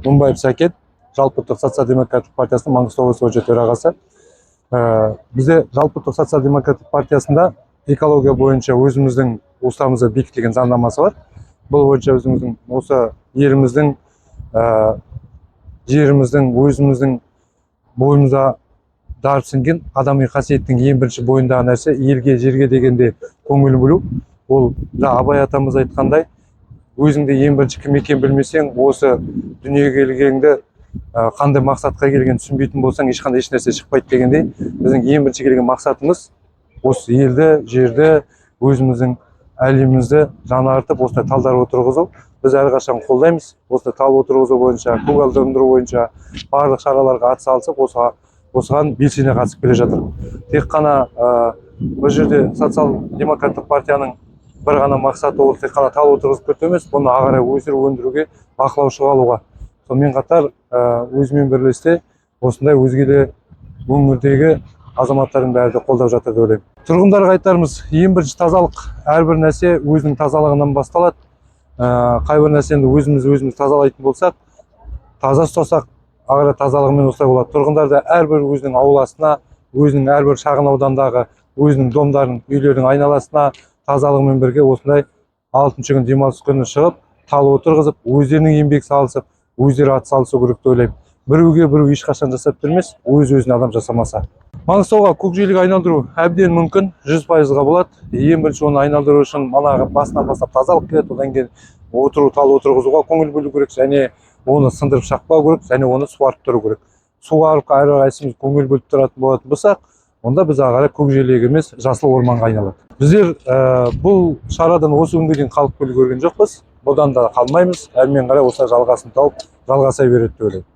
Мыңбаев Сәкен, Жалпыұлттық социал-демократиялық партиясының Маңғыстау облысы бойынша төрағасы. Бізде Жалпыұлттық социал-демократиялық партиясында экология бойынша өзіміздің уставымызда бекітілген заңнамасы бар. Бұл бойынша өзіміздің осы еліміздің, жеріміздің, өзіміздің бойымызда дарып сіңген адами қасиеттің ең бірінші бойындағы нәрсе елге, жерге дегенде көңіл бөлу. Ол да Абай атамыз айтқандай, өзіңде ең бірінші кім екенін білмесең, осы дүниеге келгеніңді қандай мақсатқа келгенін түсінбейтін болсаң, ешқандай ешнәрсе шықпайды дегендей, біздің ең бірінші келген мақсатымыз осы елді, жерді, өзіміздің әлемімізді жаңартып, осындай талдар отырғызу. Біз әрқашан қолдаймыз. Осындай тал отырғызу бойынша, көгалдандыру бойынша барлық шараларға атсалысып, осыған белсене қатысып келе жатыр. Тек қана бұл жерде социал-демократтық партияның бір ғана мақсаты ол тек қана тал отырғызып кету емес, бұны ары қарай өндіруге, бақылаушыға алуға. Сонымен қатар өзімен бірлесте осындай өзге де өңірдегі азаматтардың бәрі де қолдап жатыр деп ойлаймын. Тұрғындарға айтарымыз, ең бірінші тазалық, әрбір нәрсе өзінің тазалығынан басталады. Қай бір нәрсені өзіміз тазалайтын болсақ, таза ұстасақ, ары тазалығымен осылай болады. Тұрғындар да әрбір өзінің ауласына, өзінің әрбір шағын аудандағы өзінің домдарын, үйлердің айналасына тазалығымен бірге осындай 6-шы күн демалыс күні шығып, тал отырғызып, өздерінің еңбек салысып, өздері атсалысу керек деп ойлаймын. Біреуге біреу ешқашан жасап бермес, өз-өзіне адам жасамаса. Маңғыстауға көкжиелік айналдыру әбден мүмкін, 100%-ға болады. Ең бірінші оны айналдыру үшін манағы басынан бастап тазалық керек, одан кейін тал отырғызуға көңіл бөлу керек, және оны сындырып шақпау керек, және оны суарып тұру керек. Суарып әрқайсымыз көңіл бөліп тұратын болатын болсақ, онда біз ары қарай көкжиелік емес, жасыл орманға айналады. Біздер бұл шарадан осы күнге дейін қалып көрген жоқпыз. Бұдан да қалмаймыз. Әрмен қарай осылай жалғасын тауып, жалғаса береді деп ойлаймын.